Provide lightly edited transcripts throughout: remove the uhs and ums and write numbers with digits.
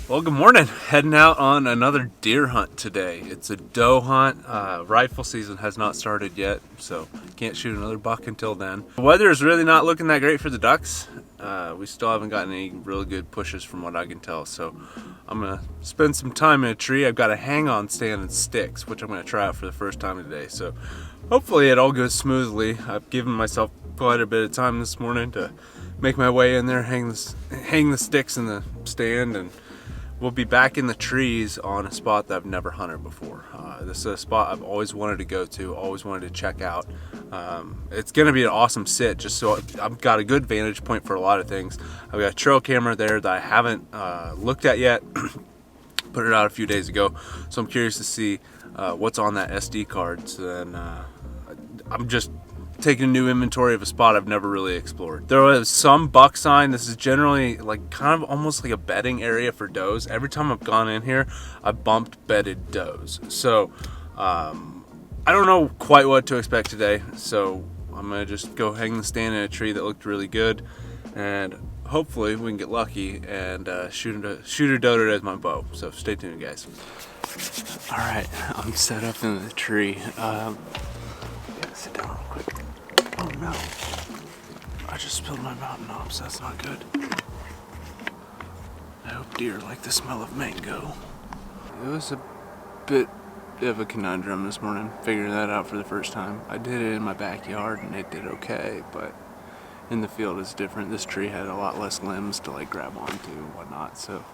Well, good morning. Heading out on another deer hunt today. It's a doe hunt. Rifle season has not started yet, so can't shoot another buck until then. The weather is really not looking that great for the ducks. We still haven't gotten any really good pushes from what I can tell, so I'm gonna spend some time in a tree. I've got a hang-on stand and sticks, which I'm gonna try out for the first time today, so hopefully it all goes smoothly. I've given myself quite a bit of time this morning to make my way in there, hang the sticks in the stand, and we'll be back in the trees on a spot that I've never hunted before. This is a spot I've always wanted to go to, always wanted to check out. It's going to be an awesome sit, just so I've got a good vantage point for a lot of things. I've got a trail camera there that I haven't looked at yet. Put it out a few days ago, so I'm curious to see what's on that SD card. So then I'm just taking a new inventory of a spot I've never really explored. There was some buck sign. This is generally like kind of almost like a bedding area for does. Every time I've gone in here, I've bumped bedded does. So I don't know quite what to expect today. So I'm gonna just go hang the stand in a tree that looked really good, and hopefully we can get lucky and shoot a doe as my bow. So stay tuned, guys. All right, I'm set up in the tree. Gotta sit down real quick. Oh no, I just spilled my mountain hops. That's not good. I hope deer like the smell of mango. It was a bit of a conundrum this morning, figuring that out for the first time. I did it in my backyard and it did okay, but in the field it's different. This tree had a lot less limbs to like grab onto and whatnot, so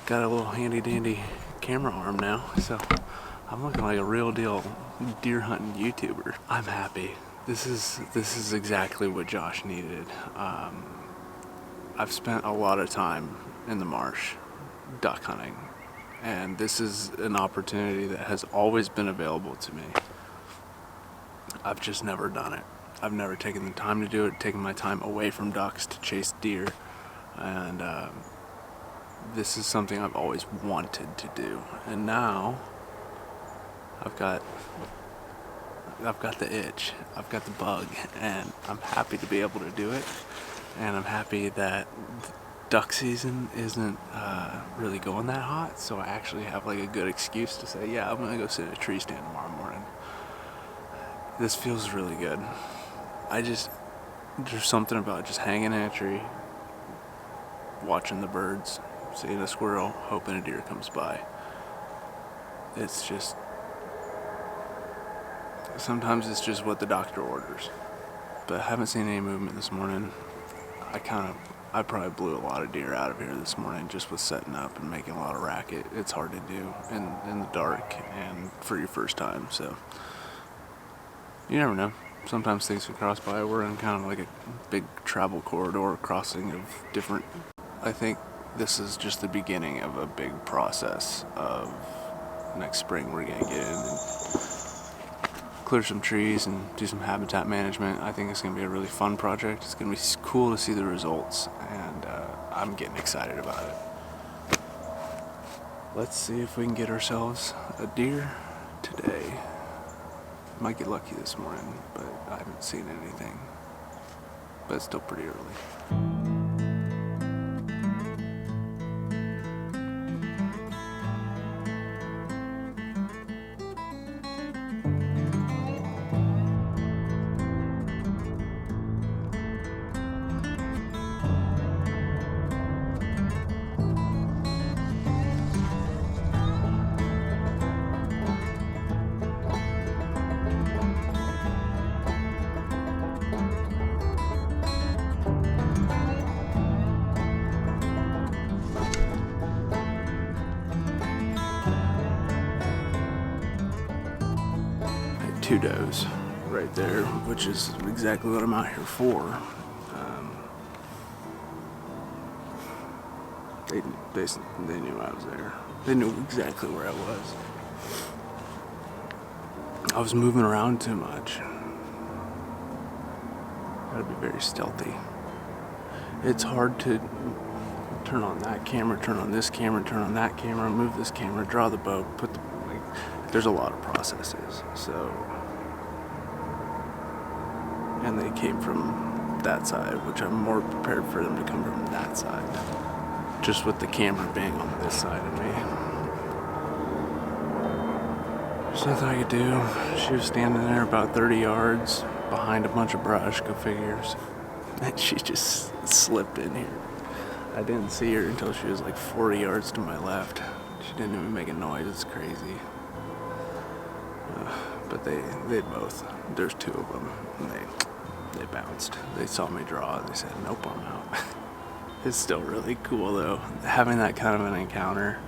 got a little handy dandy camera arm now, so I'm looking like a real deal deer hunting YouTuber. I'm happy. This is exactly what Josh needed. I've spent a lot of time in the marsh duck hunting, and this is an opportunity that has always been available to me. I've just never done it. I've never taken the time to do it, taken my time away from ducks to chase deer, and this is something I've always wanted to do. And now I've got the itch, I've got the bug, and I'm happy to be able to do it. And I'm happy that duck season isn't really going that hot, so I actually have like a good excuse to say, yeah, I'm gonna go sit at a tree stand tomorrow morning. This feels really good. There's something about just hanging in a tree, watching the birds, seeing a squirrel, hoping a deer comes by. It's just, sometimes it's just what the doctor orders. But I haven't seen any movement this morning. I probably blew a lot of deer out of here this morning just with setting up and making a lot of racket. It's hard to do in the dark and for your first time, so you never know. Sometimes things can cross by. We're in kind of like a big travel corridor crossing of different. I think this is just the beginning of a big process of next spring. We're gonna get in and clear some trees and do some habitat management. I think it's going to be a really fun project. It's going to be cool to see the results, and I'm getting excited about it. Let's see if we can get ourselves a deer today. Might get lucky this morning, but I haven't seen anything. But it's still pretty early. Two does right there, which is exactly what I'm out here for. They knew I was there. They knew exactly where I was. I was moving around too much. Gotta be very stealthy. It's hard to turn on that camera, turn on this camera, turn on that camera, move this camera, draw the bow, there's a lot of processes. So, and they came from that side, which I'm more prepared for them to come from that side. just with the camera being on this side of me. There's nothing I could do. She was standing there about 30 yards behind a bunch of brush, go figures. And she just slipped in here. I didn't see her until she was like 40 yards to my left. She didn't even make a noise. It's crazy. But they both, there's two of them, and they bounced. They saw me draw, and they said, nope, I'm out. It's still really cool, though, having that kind of an encounter.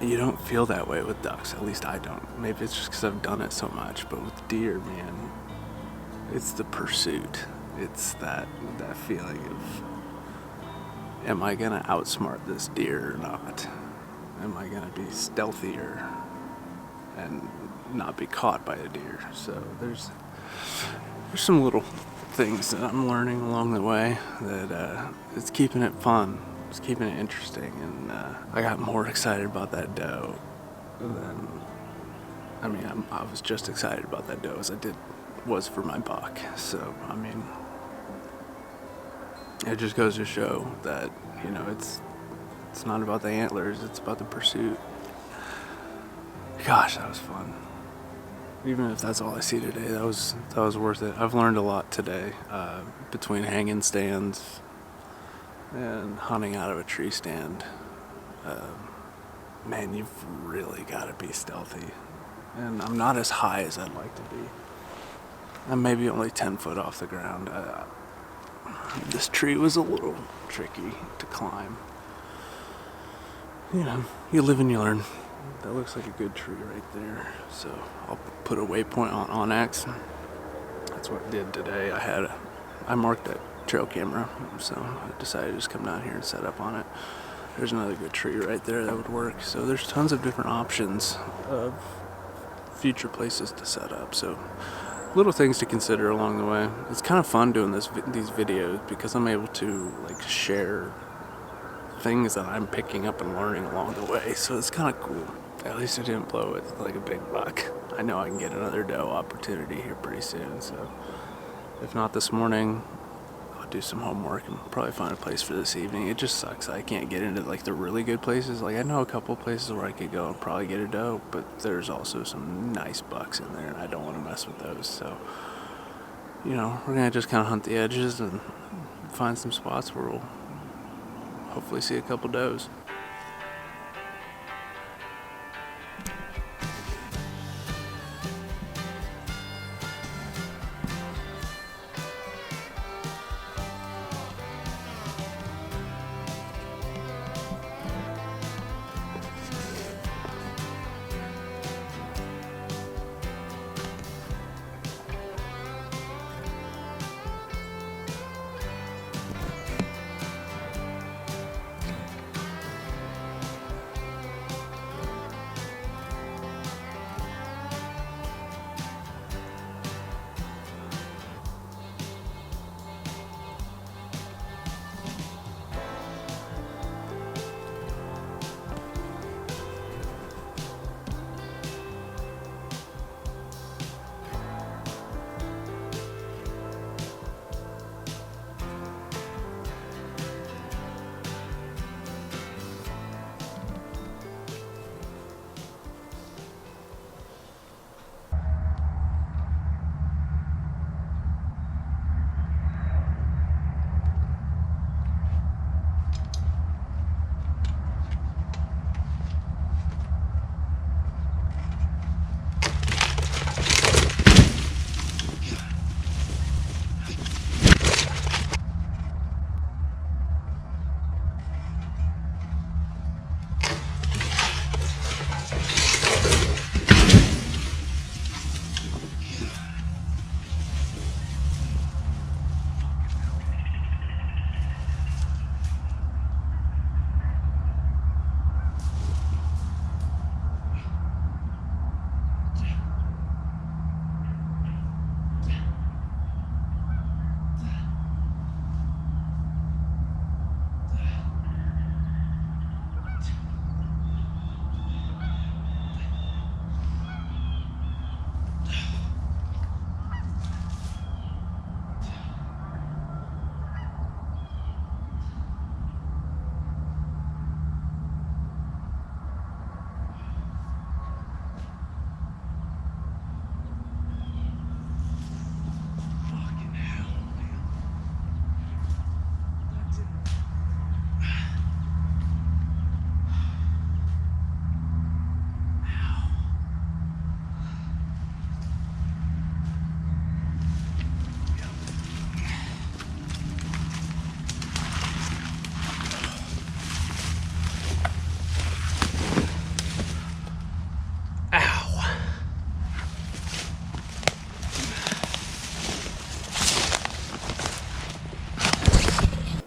You don't feel that way with ducks, at least I don't. Maybe it's just because I've done it so much, but with deer, man, it's the pursuit. It's that feeling of, am I gonna outsmart this deer or not? Am I gonna be stealthier and not be caught by a deer? So there's some little things that I'm learning along the way that it's keeping it fun. It's keeping it interesting, and I got more excited about that doe than, I was just excited about that doe as I was for my buck. So, I mean, it just goes to show that, you know, it's not about the antlers, it's about the pursuit. Gosh, that was fun. Even if that's all I see today, that was worth it. I've learned a lot today, between hanging stands and hunting out of a tree stand. Man, you've really got to be stealthy. And I'm not as high as I'd like to be. I'm maybe only 10 foot off the ground. This tree was a little tricky to climb. You know, you live and you learn. That looks like a good tree right there. So I'll put a waypoint on X. That's what I did today. I marked that trail camera, so I decided to just come down here and set up on it. There's another good tree right there that would work. So there's tons of different options of future places to set up. So little things to consider along the way. It's kind of fun doing these videos because I'm able to like share things that I'm picking up and learning along the way. So it's kind of cool. At least I didn't blow it like a big buck. I know I can get another doe opportunity here pretty soon. So if not this morning, I'll do some homework and probably find a place for this evening. It just sucks I can't get into like the really good places. Like I know a couple places where I could go and probably get a doe, but there's also some nice bucks in there and I don't want to mess with those. So, you know, we're gonna just kind of hunt the edges and find some spots where we'll hopefully see a couple does.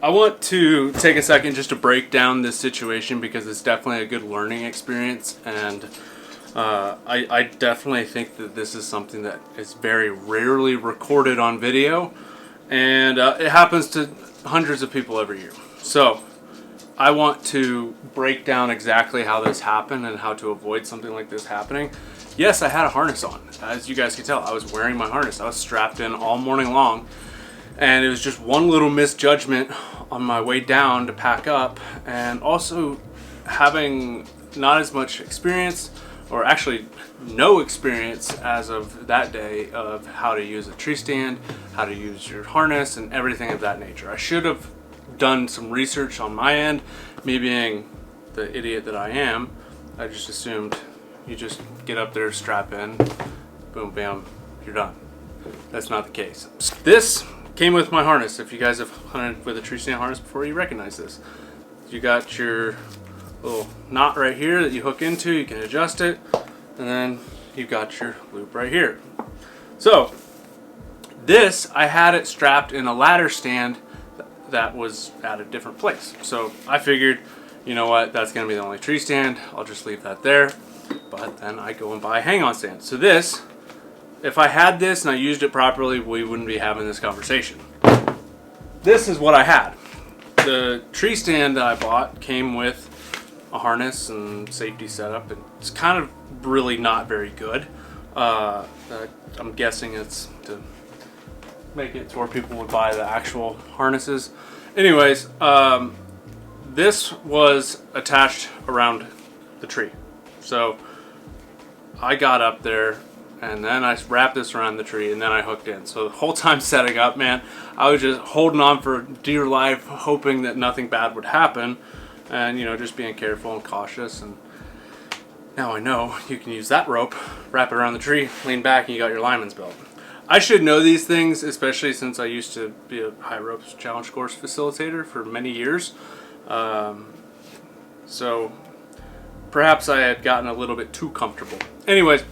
I want to take a second just to break down this situation because it's definitely a good learning experience, and I definitely think that this is something that is very rarely recorded on video, and it happens to hundreds of people every year. So I want to break down exactly how this happened and how to avoid something like this happening. Yes, I had a harness on. As you guys can tell, I was wearing my harness. I was strapped in all morning long. And it was just one little misjudgment on my way down to pack up, and also having not as much experience, or actually no experience as of that day, of how to use a tree stand, how to use your harness, and everything of that nature. I should have done some research on my end. Me being the idiot that I am, I just assumed you just get up there, strap in, boom, bam, you're done. That's not the case. This came with my harness. If you guys have hunted with a tree stand harness before, you recognize this. You got your little knot right here that you hook into, you can adjust it, and then you've got your loop right here. So this, I had it strapped in a ladder stand that was at a different place. So I figured, you know what, that's gonna be the only tree stand, I'll just leave that there. But then I go and buy a hang-on stand. So this, if I had this and I used it properly, we wouldn't be having this conversation. This is what I had. The tree stand that I bought came with a harness and safety setup, and it's kind of really not very good. I'm guessing it's to make it to where people would buy the actual harnesses. Anyways, this was attached around the tree. So I got up there, and then I wrapped this around the tree, and then I hooked in. So the whole time setting up, man, I was just holding on for dear life, hoping that nothing bad would happen, and, you know, just being careful and cautious. And now I know you can use that rope, wrap it around the tree, lean back, and you got your lineman's belt. I should know these things, especially since I used to be a high ropes challenge course facilitator for many years. So perhaps I had gotten a little bit too comfortable. Anyways,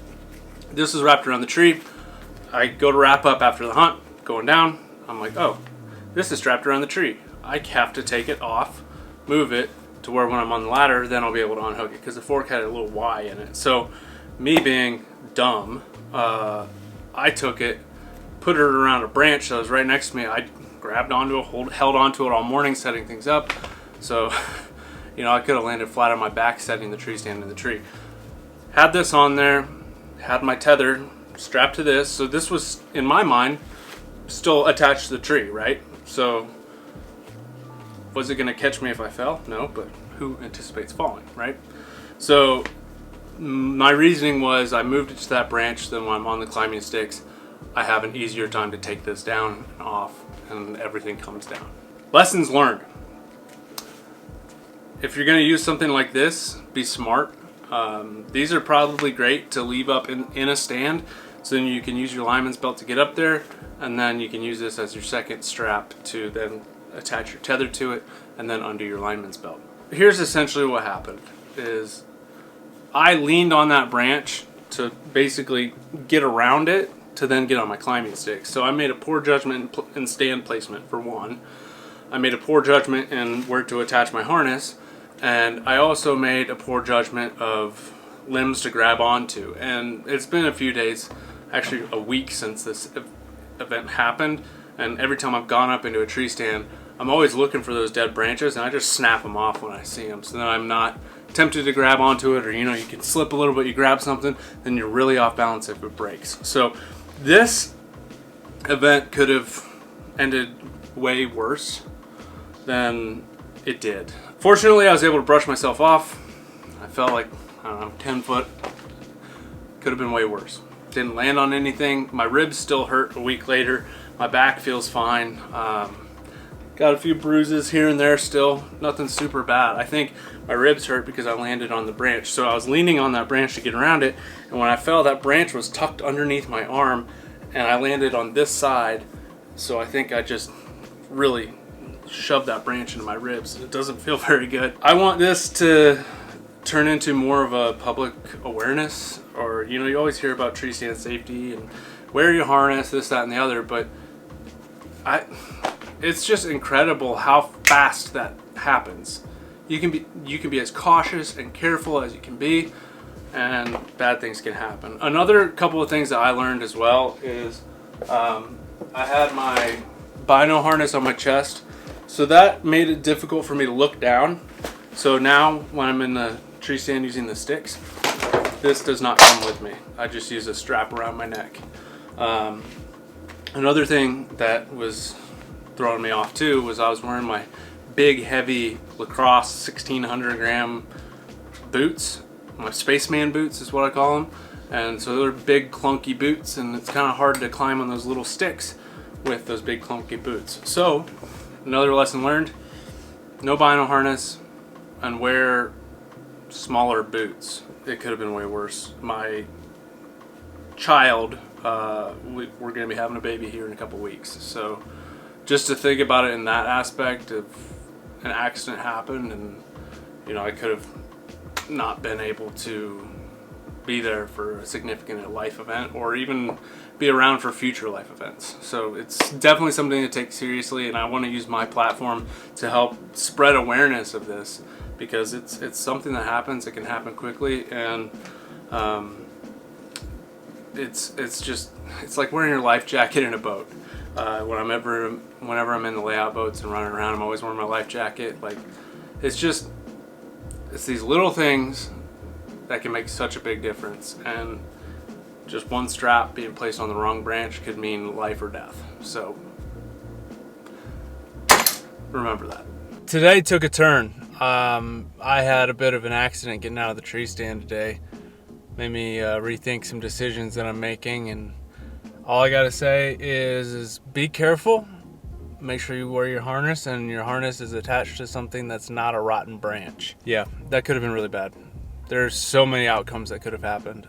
this is wrapped around the tree. I go to wrap up after the hunt, going down. I'm like, oh, this is strapped around the tree. I have to take it off, move it to where when I'm on the ladder, then I'll be able to unhook it, because the fork had a little Y in it. So me being dumb, I took it, put it around a branch that was right next to me. I grabbed onto it, held onto it all morning, setting things up. So, you know, I could have landed flat on my back setting the tree stand in the tree. Had this on there, had my tether strapped to this. So this was, in my mind, still attached to the tree, right? So was it going to catch me if I fell? No, but who anticipates falling, right? So my reasoning was I moved it to that branch, then when I'm on the climbing sticks, I have an easier time to take this down and off, and everything comes down. Lessons learned. If you're going to use something like this, be smart. These are probably great to leave up in a stand, so then you can use your lineman's belt to get up there, and then you can use this as your second strap to then attach your tether to it, and then undo your lineman's belt. Here's essentially what happened, is I leaned on that branch to basically get around it to then get on my climbing stick. So I made a poor judgment in stand placement, for one. I made a poor judgment in where to attach my harness, and I also made a poor judgment of limbs to grab onto. And it's been a few days, actually a week since this event happened, and every time I've gone up into a tree stand, I'm always looking for those dead branches, and I just snap them off when I see them, so then I'm not tempted to grab onto it, or, you know, you can slip a little bit, you grab something, then you're really off balance if it breaks. So this event could have ended way worse than it did. Fortunately, I was able to brush myself off. I felt like, I don't know, 10 foot. Could have been way worse. Didn't land on anything. My ribs still hurt a week later. My back feels fine. Got a few bruises here and there still. Nothing super bad. I think my ribs hurt because I landed on the branch. So I was leaning on that branch to get around it, and when I fell, that branch was tucked underneath my arm, and I landed on this side. So I think I just really shoved that branch into my ribs. It doesn't feel very good. I want this to turn into more of a public awareness, or, you know, you always hear about tree stand safety and wear your harness, this, that, and the other, but it's just incredible how fast that happens. You can be as cautious and careful as you can be, and bad things can happen. Another couple of things that I learned as well is I had my bino harness on my chest, so that made it difficult for me to look down. So now when I'm in the tree stand using the sticks, this does not come with me. I just use a strap around my neck. Another thing that was throwing me off too was I was wearing my big heavy lacrosse 1600 gram boots. My spaceman boots is what I call them. And so they're big clunky boots, and it's kind of hard to climb on those little sticks with those big clunky boots. So another lesson learned, no bino harness and wear smaller boots. It could have been way worse. My child, we're going to be having a baby here in a couple weeks, so just to think about it in that aspect of an accident happened, and you know, I could have not been able to be there for a significant life event or even be around for future life events. So it's definitely something to take seriously, and I want to use my platform to help spread awareness of this, because it's something that happens. It can happen quickly, and it's like wearing your life jacket in a boat. Whenever I'm in the layout boats and running around, I'm always wearing my life jacket. Like, it's these little things that can make such a big difference, and just one strap being placed on the wrong branch could mean life or death. So remember that. Today took a turn. I had a bit of an accident getting out of the tree stand today. Made me rethink some decisions that I'm making, and all I gotta say is be careful. Make sure you wear your harness, and your harness is attached to something that's not a rotten branch. Yeah, that could have been really bad. There's so many outcomes that could have happened.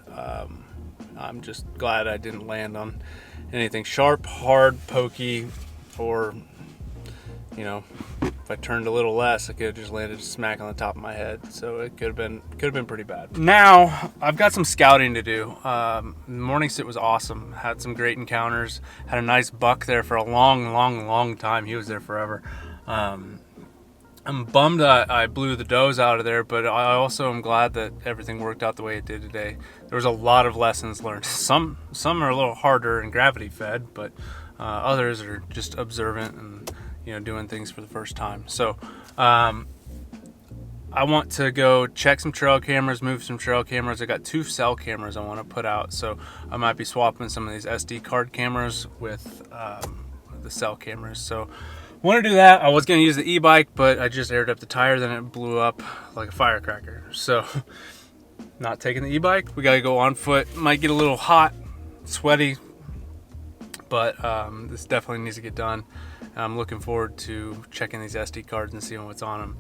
I'm just glad I didn't land on anything sharp, hard, pokey, or, you know, if I turned a little less, I could have just landed smack on the top of my head. So it could have been pretty bad. Now I've got some scouting to do. The morning sit was awesome. Had some great encounters. Had a nice buck there for a long time. He was there forever. I'm bummed I blew the does out of there, but I also am glad that everything worked out the way it did today. There was a lot of lessons learned. Some are a little harder and gravity fed, but others are just observant and, you know, doing things for the first time. So I want to go check some trail cameras, move some trail cameras. I got 2 cell cameras I want to put out, so I might be swapping some of these SD card cameras with the cell cameras. So want to do that. I was going to use the e-bike, but I just aired up the tire, then it blew up like a firecracker. So not taking the e-bike. We got to go on foot. Might get a little hot, sweaty, but this definitely needs to get done. I'm looking forward to checking these SD cards and seeing what's on them.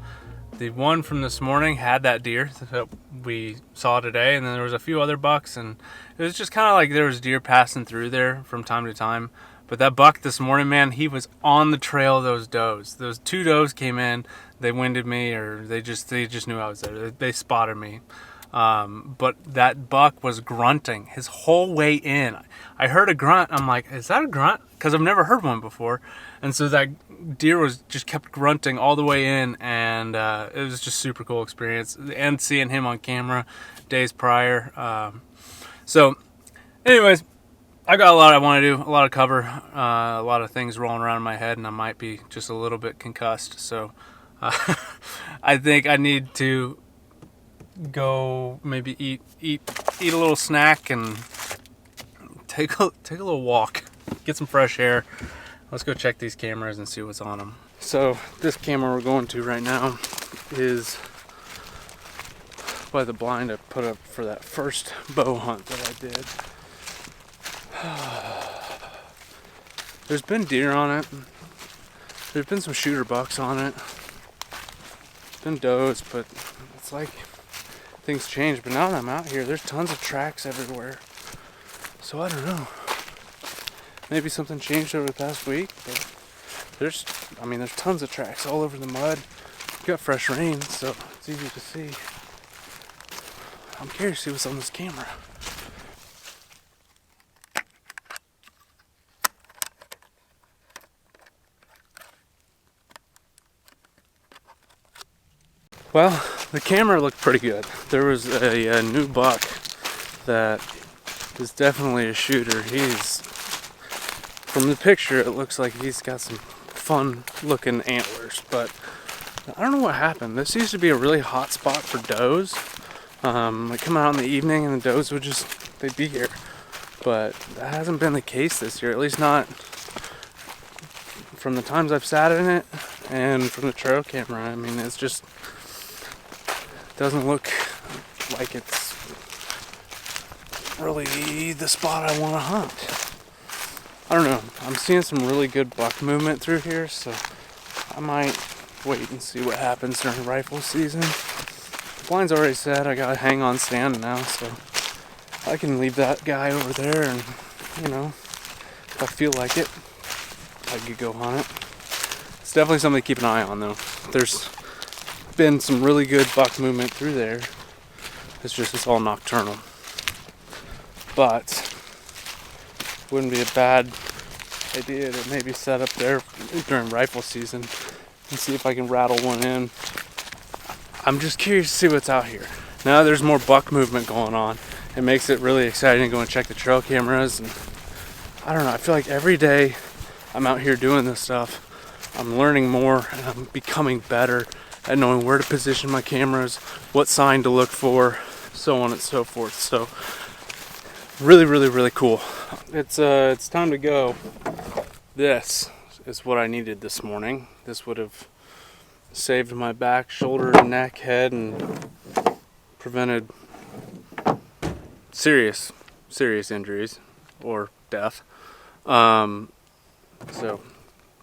The one from this morning had that deer that we saw today, and then there was a few other bucks, and it was just kind of like there was deer passing through there from time to time. But that buck this morning, man, he was on the trail of those does. Those 2 does came in, they winded me, or they just knew I was there. They spotted me. But that buck was grunting his whole way in. I heard a grunt. I'm like, is that a grunt? Because I've never heard one before. And so that deer just kept grunting all the way in, and it was just super cool experience. And seeing him on camera days prior. So anyways, I got a lot I want to do, a lot of cover, a lot of things rolling around in my head, and I might be just a little bit concussed. So I think I need to go maybe eat a little snack and take a little walk, get some fresh air. Let's go check these cameras and see what's on them. So this camera we're going to right now is by the blind I put up for that first bow hunt that I did. There's been deer on it. There's been some shooter bucks on it. There's been does, but it's like things change. But now that I'm out here, there's tons of tracks everywhere. So I don't know. Maybe something changed over the past week, but there's tons of tracks all over the mud. Got fresh rain, so it's easy to see. I'm curious to see what's on this camera. Well, the camera looked pretty good. There was a new buck that is definitely a shooter. From the picture, it looks like he's got some fun looking antlers, but I don't know what happened. This used to be a really hot spot for does. I'd come out in the evening and the does they'd be here. But that hasn't been the case this year, at least not from the times I've sat in it and from the trail camera. I mean, it's just doesn't look like it's really the spot I want to hunt. I don't know. I'm seeing some really good buck movement through here, so I might wait and see what happens during rifle season. The blind's already set. I got a hang on stand now, so I can leave that guy over there, and if I feel like it, I could go hunt it. It's definitely something to keep an eye on, though. There's been some really good buck movement through there. It's all nocturnal. But wouldn't be a bad idea to maybe set up there during rifle season and see if I can rattle one in. I'm just curious to see what's out here. Now there's more buck movement going on. It makes it really exciting to go and check the trail cameras, and I don't know, I feel like every day I'm out here doing this stuff, I'm learning more and I'm becoming better at knowing where to position my cameras, what sign to look for, so on and so forth. So really, really, really cool. It's time to go. This is what I needed this morning. This would have saved my back, shoulder, neck, head, and prevented serious injuries or death. So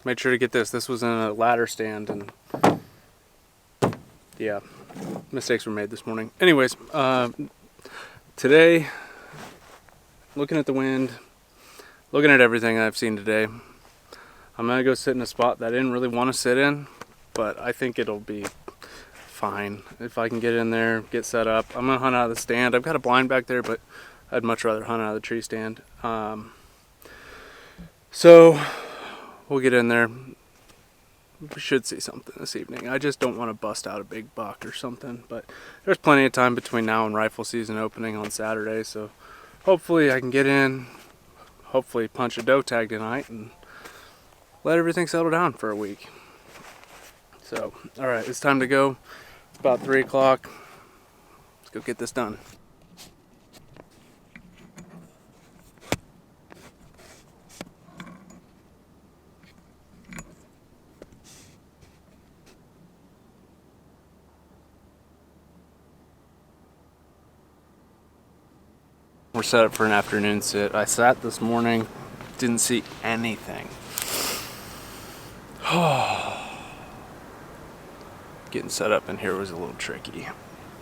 made sure to get this. This was in a ladder stand, and yeah, mistakes were made this morning. Anyways, today, looking at the wind, looking at everything I've seen today, I'm gonna go sit in a spot that I didn't really want to sit in, but I think it'll be fine if I can get in there, get set up. I'm gonna hunt out of the stand. I've got a blind back there, but I'd much rather hunt out of the tree stand. So we'll get in there. We should see something this evening. I just don't want to bust out a big buck or something, but there's plenty of time between now and rifle season opening on Saturday, so hopefully I can get in, hopefully punch a doe tag tonight, and let everything settle down for a week. So, alright, it's time to go. It's about 3 o'clock. Let's go get this done. We're set up for an afternoon sit. I sat this morning, didn't see anything. Getting set up in here was a little tricky.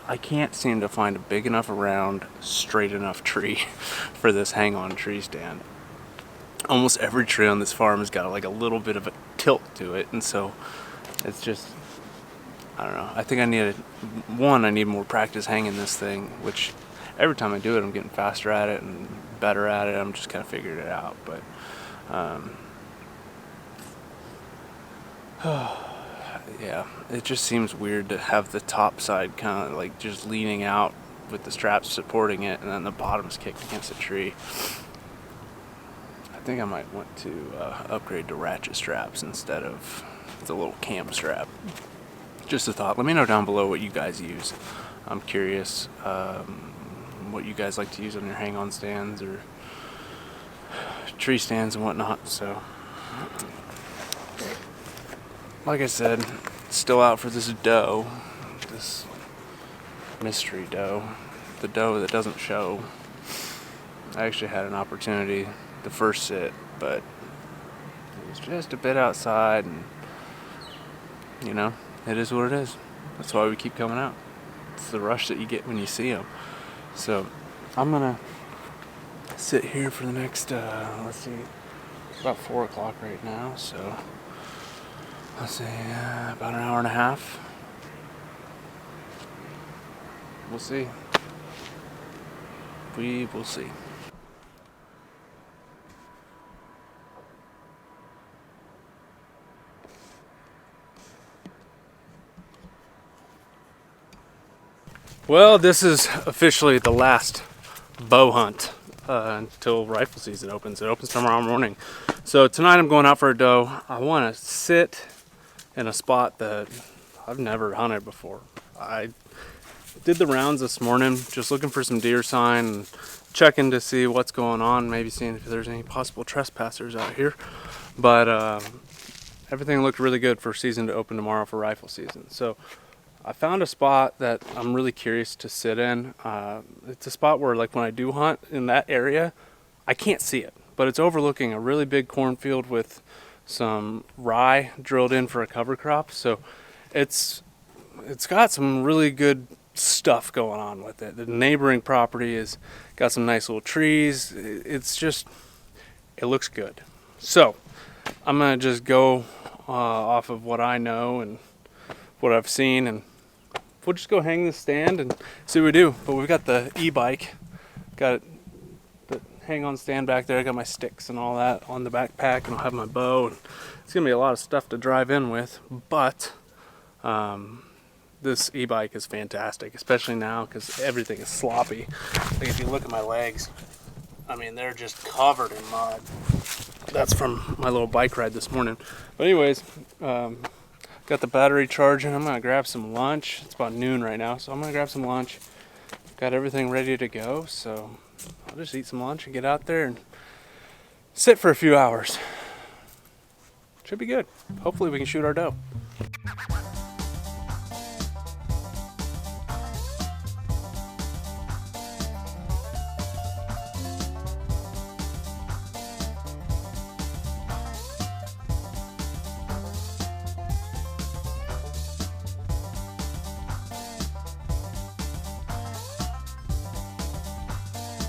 I can't seem to find a big enough round, straight enough tree for this hang-on tree stand. Almost every tree on this farm has got like a little bit of a tilt to it, and so it's just, I don't know. I think I need more practice hanging this thing, which every time I do it, I'm getting faster at it and better at it. I'm just kind of figuring it out, but yeah, it just seems weird to have the top side kind of like just leaning out with the straps supporting it, and then the bottom's kicked against a tree. I think I might want to upgrade to ratchet straps instead of the little cam strap. Just a thought. Let me know down below what you guys use. I'm curious what you guys like to use on your hang-on stands or tree stands and whatnot. So, like I said, still out for this doe, this mystery doe, the doe that doesn't show. I actually had an opportunity the first sit, but it was just a bit outside, and it is what it is. That's why we keep coming out. It's the rush that you get when you see them. So I'm gonna sit here for the next, let's see, it's about 4 o'clock right now, so let's say about an hour and a half. We'll see. We will see. Well, this is officially the last bow hunt until rifle season opens. It opens tomorrow morning. So tonight I'm going out for a doe. I want to sit in a spot that I've never hunted before. I did the rounds this morning, just looking for some deer sign and checking to see what's going on, maybe seeing if there's any possible trespassers out here. But everything looked really good for season to open tomorrow for rifle season. So I found a spot that I'm really curious to sit in. It's a spot where, like, when I do hunt in that area, I can't see it, but it's overlooking a really big cornfield with some rye drilled in for a cover crop. So it's got some really good stuff going on with it. The neighboring property has got some nice little trees. It's just, it looks good. So I'm gonna just go off of what I know and what I've seen, and we'll just go hang this stand and see what we do. But we've got the e-bike, got the hang on stand back there. I got my sticks and all that on the backpack, and I'll have my bow. And it's gonna be a lot of stuff to drive in with, but this e-bike is fantastic, especially now because everything is sloppy. Like, if you look at my legs, I mean, they're just covered in mud. That's from my little bike ride this morning. But anyways, got the battery charging. I'm gonna grab some lunch. It's about noon right now, so I'm gonna grab some lunch. Got everything ready to go, so I'll just eat some lunch and get out there and sit for a few hours. Should be good. Hopefully we can shoot our doe.